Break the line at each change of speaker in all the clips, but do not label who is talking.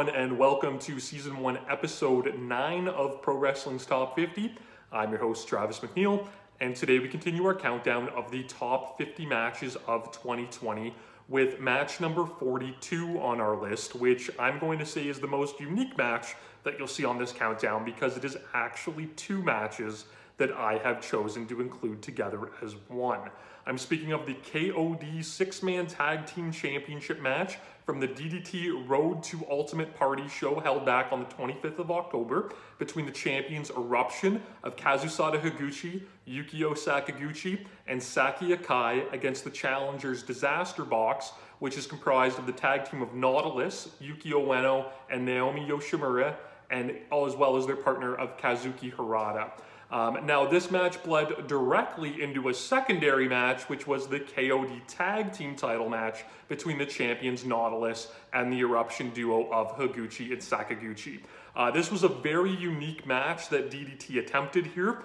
everyone, and welcome to Season 1, Episode 9 of Pro Wrestling's Top 50. I'm your host, Travis McNeil, and today we continue our countdown of the top 50 matches of 2020 with match number 42 on our list, which I'm going to say is the most unique match that you'll see on this countdown because it is actually two matches that I have chosen to include together as one. I'm speaking of the KOD Six-Man Tag Team Championship match from the DDT Road to Ultimate Party show held back on the 25th of October between the champions Eruption of Kazusada Higuchi, Yukio Sakaguchi, and Saki Akai against the challengers Disaster Box, which is comprised of the tag team of Nautilus, Yuki Ueno, and Naomi Yoshimura, and as well as their partner of Kazuki Hirata. Now, this match bled directly into a secondary match, which was the KOD Tag Team title match between the champions Nautilus and the Eruption duo of Higuchi and Sakaguchi. This was a very unique match that DDT attempted here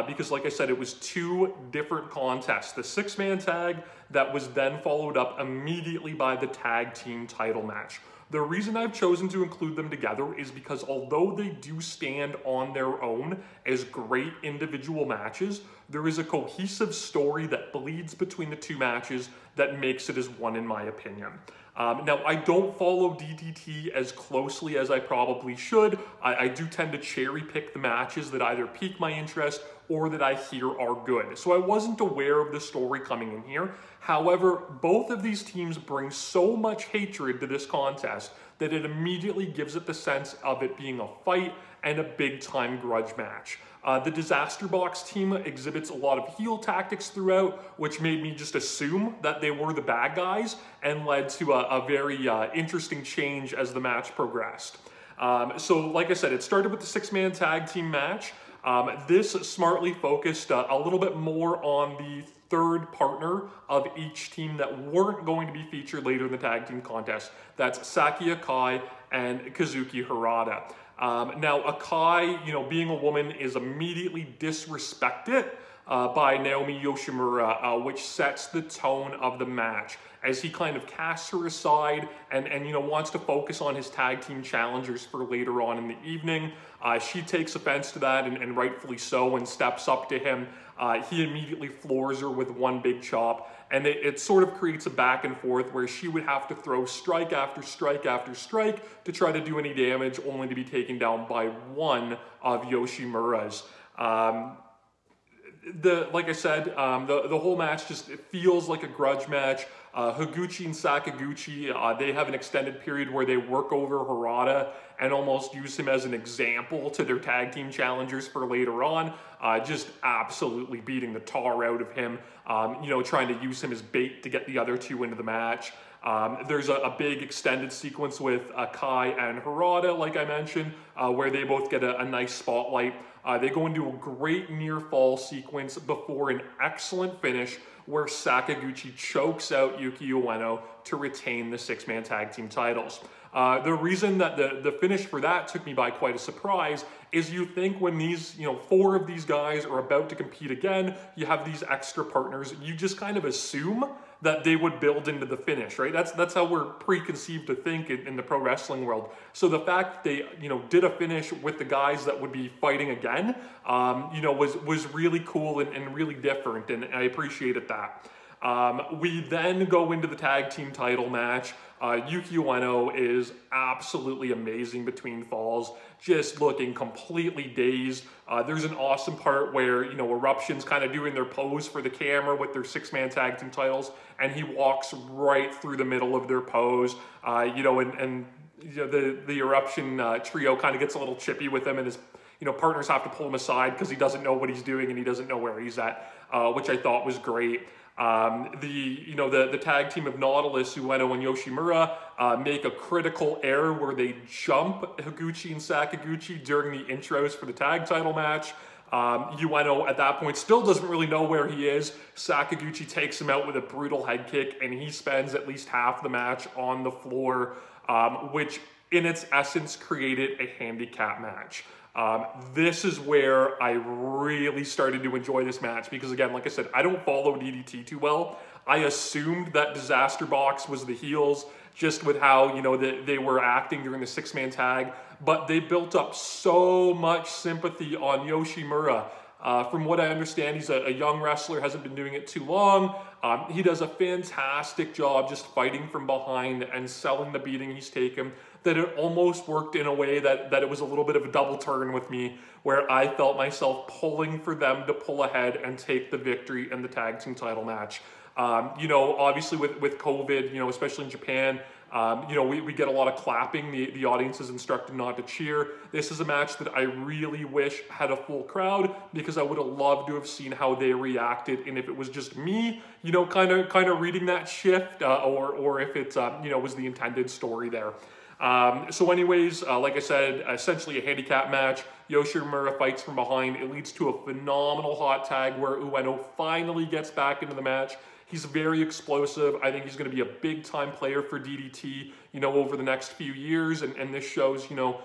because, like I said, it was two different contests. The six-man tag that was then followed up immediately by the tag team title match. The reason I've chosen to include them together is because although they do stand on their own as great individual matches, there is a cohesive story that bleeds between the two matches that makes it as one in my opinion. Now, I don't follow DDT as closely as I probably should. I do tend to cherry pick the matches that either pique my interest or that I hear are good. So I wasn't aware of the story coming in here. However, both of these teams bring so much hatred to this contest that it immediately gives it the sense of it being a fight and a big-time grudge match. The Disaster Box team exhibits a lot of heel tactics throughout, which made me just assume that they were the bad guys and led to a very interesting change as the match progressed. So like I said, it started with the six-man tag team match. This smartly focused a little bit more on the third partner of each team that weren't going to be featured later in the tag team contest. That's Saki Akai and Kazuki Hirata. Now, Akai, being a woman, is immediately disrespected by Naomi Yoshimura, which sets the tone of the match as he kind of casts her aside and wants to focus on his tag team challengers for later on in the evening. She takes offense to that, and rightfully so, and steps up to him. He immediately floors her with one big chop, and it sort of creates a back and forth where she would have to throw strike after strike after strike to try to do any damage, only to be taken down by one of Yoshimura's. Like I said, the whole match just feels like a grudge match. Higuchi and Sakaguchi, they have an extended period where they work over Hirata and almost use him as an example to their tag team challengers for later on, just absolutely beating the tar out of him, trying to use him as bait to get the other two into the match. There's a big extended sequence with Akai and Hirata, like I mentioned, where they both get a nice spotlight. They go into a great near fall sequence before an excellent finish where Sakaguchi chokes out Yuki Ueno to retain the six-man tag team titles. The reason that the finish for that took me by quite a surprise is you think when these, four of these guys are about to compete again, you have these extra partners, you just kind of assume that they would build into the finish, right? That's how we're preconceived to think in the pro wrestling world. So the fact that they, did a finish with the guys that would be fighting again, was really cool and really different, and I appreciated that. We then go into the tag team title match. Yuki Ueno is absolutely amazing between falls, just looking completely dazed. There's an awesome part where, Eruption's kind of doing their pose for the camera with their six-man tag team titles, and he walks right through the middle of their pose, the Eruption trio kind of gets a little chippy with him, and his partners have to pull him aside because he doesn't know what he's doing and he doesn't know where he's at, which I thought was great. The tag team of Nautilus, Ueno and Yoshimura, make a critical error where they jump Higuchi and Sakaguchi during the intros for the tag title match. Ueno at that point still doesn't really know where he is. Sakaguchi takes him out with a brutal head kick, and he spends at least half the match on the floor, which in its essence created a handicap match. This is where I really started to enjoy this match because, again, like I said, I don't follow DDT too well. I assumed that Disaster Box was the heels, just with how, you know, they were acting during the six-man tag, but they built up so much sympathy on Yoshimura. From what I understand, he's a young wrestler, hasn't been doing it too long. He does a fantastic job just fighting from behind and selling the beating he's taken, that it almost worked in a way that it was a little bit of a double turn with me, where I felt myself pulling for them to pull ahead and take the victory in the tag team title match. You know, obviously with COVID, you know, especially in Japan, you know, we get a lot of clapping. The audience is instructed not to cheer. This is a match that I really wish had a full crowd, because I would have loved to have seen how they reacted, and if it was just me, you know, kind of reading that shift, or if it's you know, was the intended story there. So anyways, like I said, essentially a handicap match. Yoshimura fights from behind. It leads to a phenomenal hot tag where Ueno finally gets back into the match. He's very explosive. I think he's going to be a big-time player for DDT, you know, over the next few years. And this shows, you know,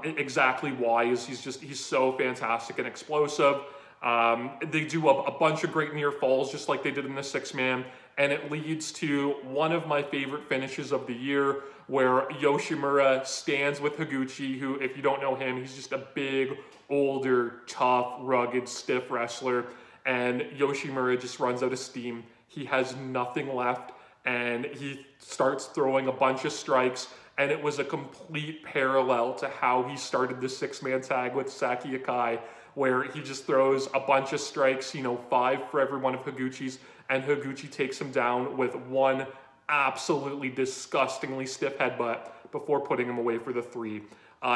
exactly why. He's so fantastic and explosive. They do a bunch of great near falls, just like they did in the six-man. And it leads to one of my favorite finishes of the year, where Yoshimura stands with Higuchi, who, if you don't know him, he's just a big, older, tough, rugged, stiff wrestler. And Yoshimura just runs out of steam. He has nothing left, and he starts throwing a bunch of strikes, and it was a complete parallel to how he started the six-man tag with Saki Akai, where he just throws a bunch of strikes, you know, 5 for every one of Higuchi's, and Higuchi takes him down with one absolutely disgustingly stiff headbutt before putting him away for the 3.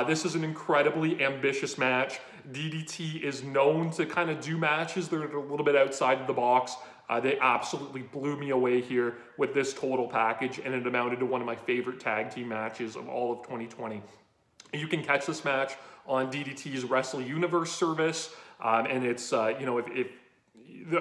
This is an incredibly ambitious match. DDT is known to kind of do matches that are a little bit outside of the box. They absolutely blew me away here with this total package, and it amounted to one of my favorite tag team matches of all of 2020. You can catch this match on DDT's Wrestle Universe service, and it's, you know, if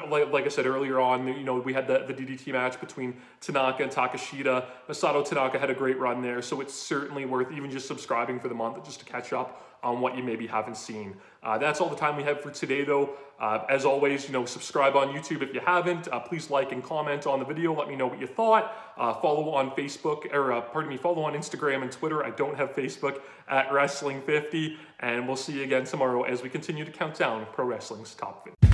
like I said earlier on, you know, we had the DDT match between Tanaka and Takeshita. Masato Tanaka had a great run there, so it's certainly worth even just subscribing for the month just to catch up on what you maybe haven't seen. That's all the time we have for today, though. As always, you know, subscribe on YouTube if you haven't. Please like and comment on the video. Let me know what you thought. Follow on Facebook, or pardon me, follow on Instagram and Twitter. I don't have Facebook, at Wrestling50, and we'll see you again tomorrow as we continue to count down Pro Wrestling's Top 50.